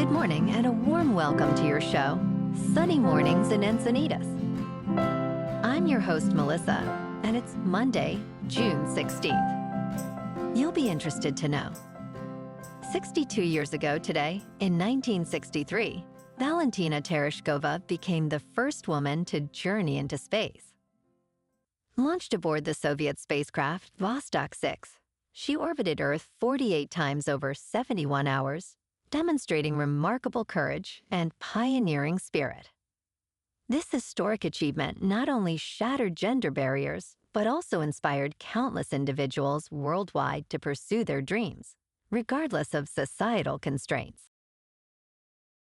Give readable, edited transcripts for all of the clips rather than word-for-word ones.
Good morning and a warm welcome to your show, Sunny Mornings in Encinitas. I'm your host, Melissa, and it's Monday, June 16th. You'll be interested to know. 62 years ago today, in 1963, Valentina Tereshkova became the first woman to journey into space. Launched aboard the Soviet spacecraft Vostok 6, she orbited Earth 48 times over 71 hours, demonstrating remarkable courage and pioneering spirit. This historic achievement not only shattered gender barriers, but also inspired countless individuals worldwide to pursue their dreams, regardless of societal constraints.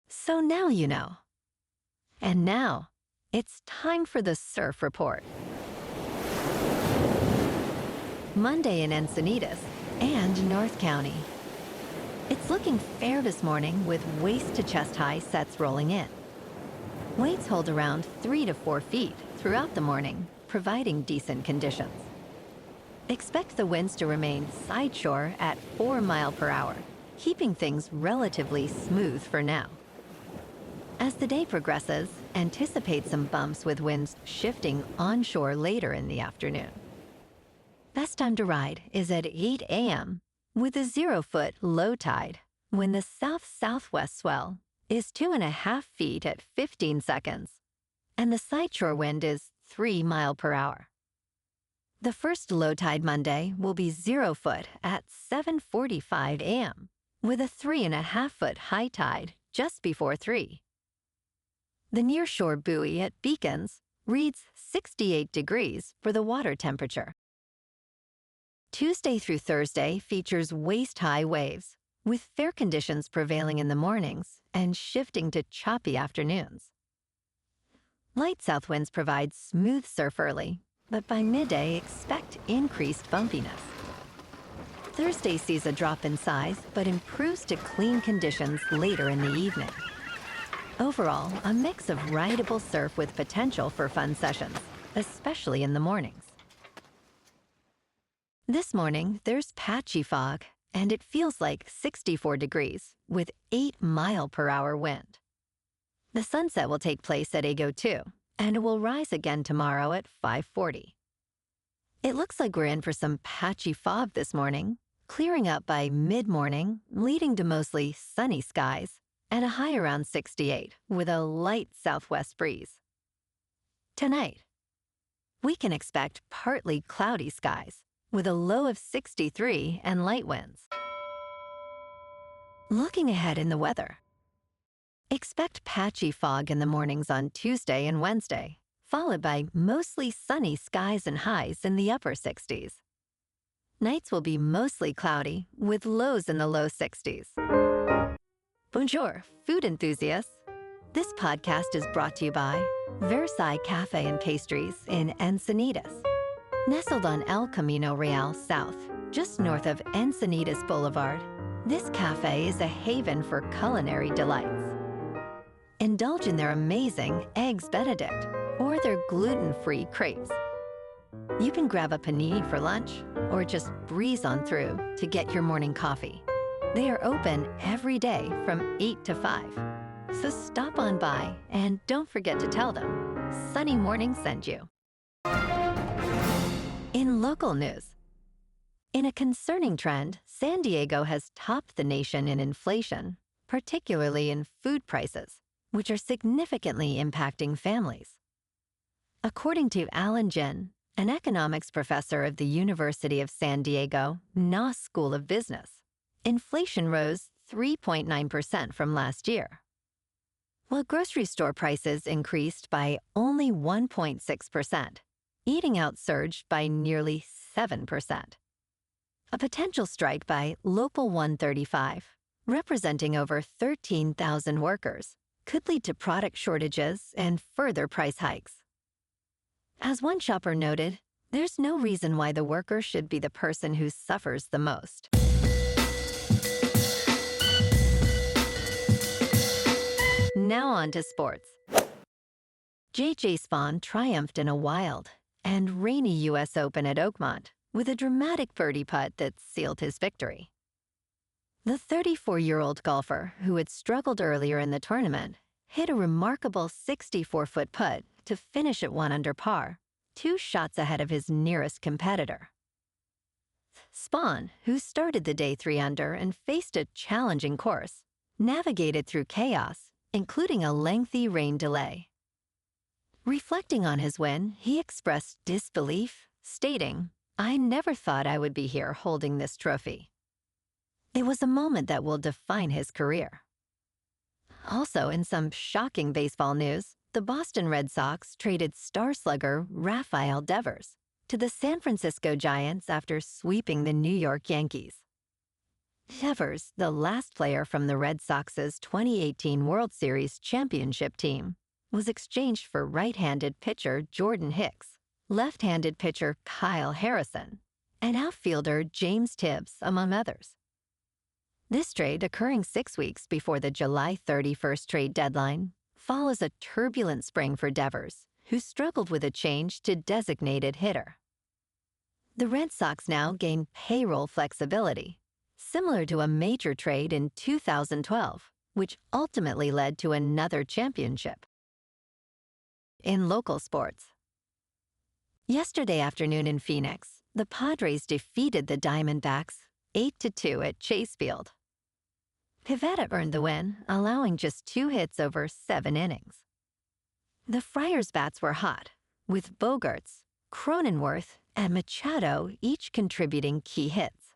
So now you know. And now, it's time for the Surf Report. Monday in Encinitas and North County. It's looking fair this morning with waist to chest high sets rolling in. Waves hold around 3 to 4 feet throughout the morning, providing decent conditions. Expect the winds to remain sideshore at 4 miles per hour, keeping things relatively smooth for now. As the day progresses, anticipate some bumps with winds shifting onshore later in the afternoon. Best time to ride is at 8 a.m. with a 0-foot low tide when the south-southwest swell is 2.5 feet at 15 seconds, and the sideshore wind is 3 miles per hour. The first low tide Monday will be 0 foot at 7:45 a.m. with a 3.5 foot high tide just before 3. The nearshore buoy at Beacons reads 68 degrees for the water temperature. Tuesday through Thursday features waist-high waves, with fair conditions prevailing in the mornings and shifting to choppy afternoons. Light south winds provide smooth surf early, but by midday expect increased bumpiness. Thursday sees a drop in size, but improves to clean conditions later in the evening. Overall, a mix of rideable surf with potential for fun sessions, especially in the mornings. This morning, there's patchy fog, and it feels like 64 degrees with 8 mile per hour wind. The sunset will take place at Ego 2, and it will rise again tomorrow at 5:40. It looks like we're in for some patchy fog this morning, clearing up by mid-morning, leading to mostly sunny skies, and a high around 68 with a light southwest breeze. Tonight, we can expect partly cloudy skies, with a low of 63 and light winds. Looking ahead in the weather. Expect patchy fog in the mornings on Tuesday and Wednesday, followed by mostly sunny skies and highs in the upper 60s. Nights will be mostly cloudy, with lows in the low 60s. Bonjour, food enthusiasts. This podcast is brought to you by Versailles Cafe and Pastries in Encinitas. Nestled on El Camino Real South, just north of Encinitas Boulevard, this cafe is a haven for culinary delights. Indulge in their amazing Eggs Benedict or their gluten-free crepes. You can grab a panini for lunch or just breeze on through to get your morning coffee. They are open every day from 8 to 5. So stop on by and don't forget to tell them Sunny Morning sent you. In local news, in a concerning trend, San Diego has topped the nation in inflation, particularly in food prices, which are significantly impacting families. According to Alan Jin, an economics professor of the University of San Diego, Noss School of Business, inflation rose 3.9% from last year. While grocery store prices increased by only 1.6%, eating out surged by nearly 7%. A potential strike by Local 135, representing over 13,000 workers, could lead to product shortages and further price hikes. As one shopper noted, there's no reason why the worker should be the person who suffers the most. Now on to sports. J.J. Spaun triumphed in a wild and rainy U.S. Open at Oakmont with a dramatic birdie putt that sealed his victory. The 34-year-old golfer, who had struggled earlier in the tournament, hit a remarkable 64-foot putt to finish at 1 under par, 2 shots ahead of his nearest competitor. Spaun, who started the day 3 under and faced a challenging course, navigated through chaos, including a lengthy rain delay. Reflecting on his win, he expressed disbelief, stating, "I never thought I would be here holding this trophy." It was a moment that will define his career. Also, in some shocking baseball news, the Boston Red Sox traded star slugger Rafael Devers to the San Francisco Giants after sweeping the New York Yankees. Devers, the last player from the Red Sox's 2018 World Series championship team, was exchanged for right-handed pitcher Jordan Hicks, left-handed pitcher Kyle Harrison, and outfielder James Tibbs, among others. This trade, occurring 6 weeks before the July 31st trade deadline, follows a turbulent spring for Devers, who struggled with a change to designated hitter. The Red Sox now gain payroll flexibility, similar to a major trade in 2012, which ultimately led to another championship. In local sports, yesterday afternoon in Phoenix, the Padres defeated the Diamondbacks 8-2 at Chase Field. Pivetta earned the win, allowing just 2 hits over 7 innings. The Friars' bats were hot, with Bogaerts, Cronenworth, and Machado each contributing key hits.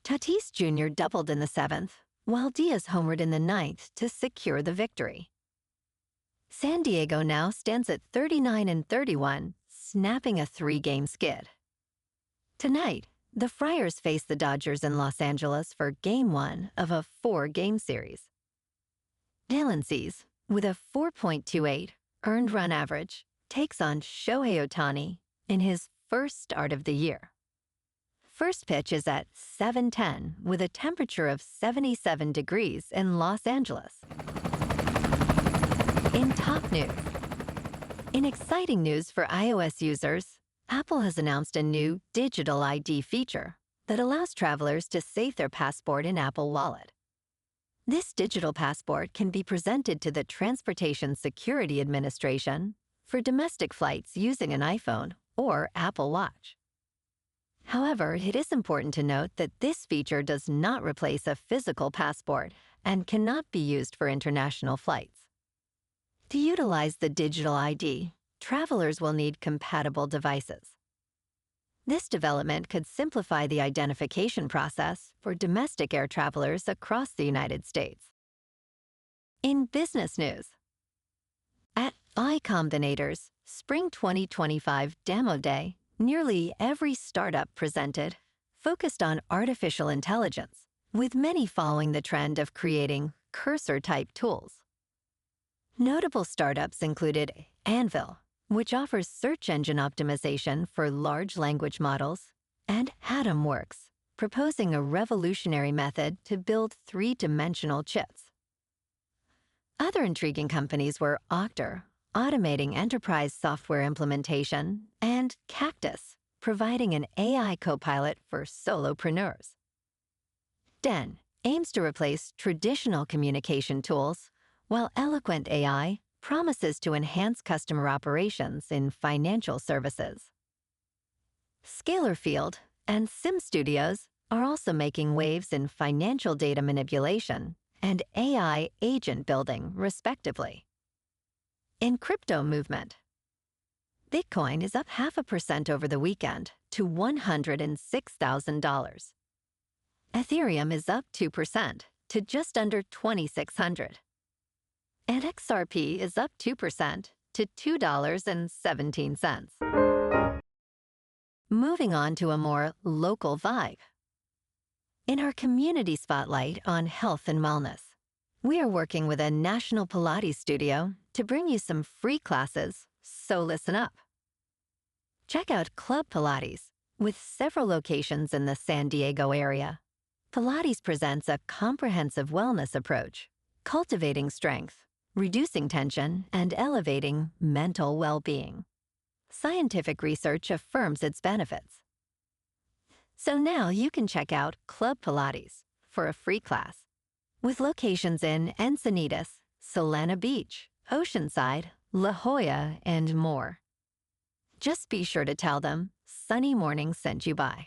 Tatis Jr. doubled in the 7th, while Diaz homered in the 9th to secure the victory. San Diego now stands at 39-31, snapping a 3-game skid. Tonight, the Friars face the Dodgers in Los Angeles for Game 1 of a 4-game series. Dylan Cease, with a 4.28 earned run average, takes on Shohei Ohtani in his first start of the year. First pitch is at 7:10 with a temperature of 77 degrees in Los Angeles. In top news, in exciting news for iOS users, Apple has announced a new digital ID feature that allows travelers to save their passport in Apple Wallet. This digital passport can be presented to the Transportation Security Administration for domestic flights using an iPhone or Apple Watch. However, it is important to note that this feature does not replace a physical passport and cannot be used for international flights. To utilize the digital ID, travelers will need compatible devices. This development could simplify the identification process for domestic air travelers across the United States. In business news, at Combinator's Spring 2025 Demo Day, nearly every startup presented focused on artificial intelligence, with many following the trend of creating cursor-type tools. Notable startups included Anvil, which offers search engine optimization for large language models, and Atomworks, proposing a revolutionary method to build 3-dimensional chips. Other intriguing companies were Octor, automating enterprise software implementation, and Cactus, providing an AI copilot for solopreneurs. Den aims to replace traditional communication tools, while Eloquent AI promises to enhance customer operations in financial services. Scalarfield and SimStudios are also making waves in financial data manipulation and AI agent building, respectively. In crypto movement, Bitcoin is up 0.5% over the weekend to $106,000. Ethereum is up 2% to just under 2,600. And XRP is up 2% to $2.17. Moving on to a more local vibe. In our community spotlight on health and wellness, we are working with a national Pilates studio to bring you some free classes, so listen up. Check out Club Pilates, with several locations in the San Diego area. Pilates presents a comprehensive wellness approach, cultivating strength, reducing tension, and elevating mental well-being. Scientific research affirms its benefits. So now you can check out Club Pilates for a free class. With locations in Encinitas, Solana Beach, Oceanside, La Jolla, and more. Just be sure to tell them Sunny Morning sent you by.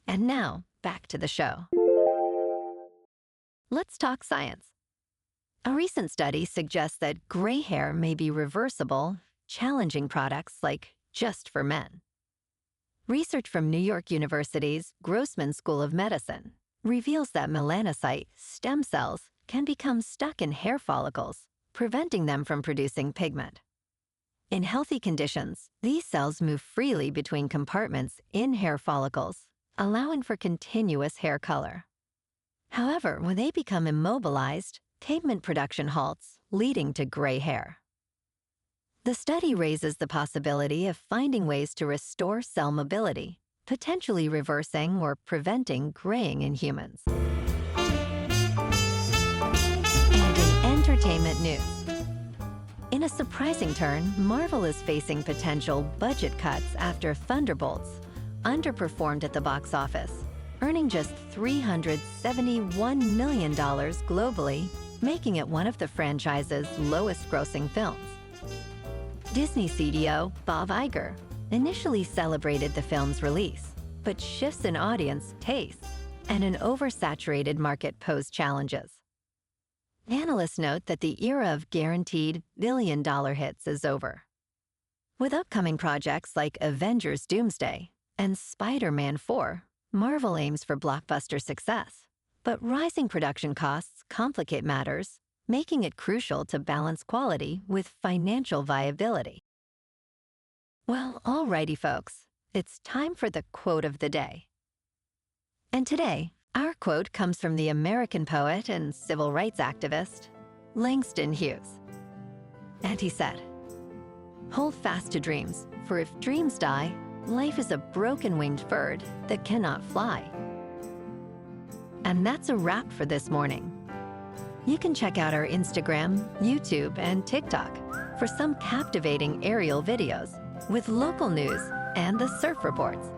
And now, back to the show. Let's talk science. A recent study suggests that gray hair may be reversible, challenging products like Just for Men. Research from New York University's Grossman School of Medicine reveals that melanocyte stem cells can become stuck in hair follicles, preventing them from producing pigment. In healthy conditions, these cells move freely between compartments in hair follicles, allowing for continuous hair color. However, when they become immobilized, pigment production halts, leading to gray hair. The study raises the possibility of finding ways to restore cell mobility, potentially reversing or preventing graying in humans. And in entertainment news, in a surprising turn, Marvel is facing potential budget cuts after Thunderbolts underperformed at the box office, earning just $371 million globally, making it one of the franchise's lowest-grossing films. Disney CEO Bob Iger initially celebrated the film's release, but shifts in audience tastes and an oversaturated market pose challenges. Analysts note that the era of guaranteed billion-dollar hits is over. With upcoming projects like Avengers Doomsday and Spider-Man 4, Marvel aims for blockbuster success, but rising production costs complicate matters, making it crucial to balance quality with financial viability. Well, alrighty folks, it's time for the quote of the day. And today, our quote comes from the American poet and civil rights activist, Langston Hughes. And he said, "Hold fast to dreams, for if dreams die, life is a broken-winged bird that cannot fly." And that's a wrap for this morning. You can check out our Instagram, YouTube, and TikTok for some captivating aerial videos with local news and the surf reports.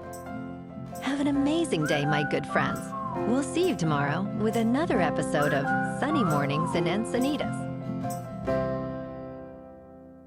Have an amazing day, my good friends. We'll see you tomorrow with another episode of Sunny Mornings in Encinitas.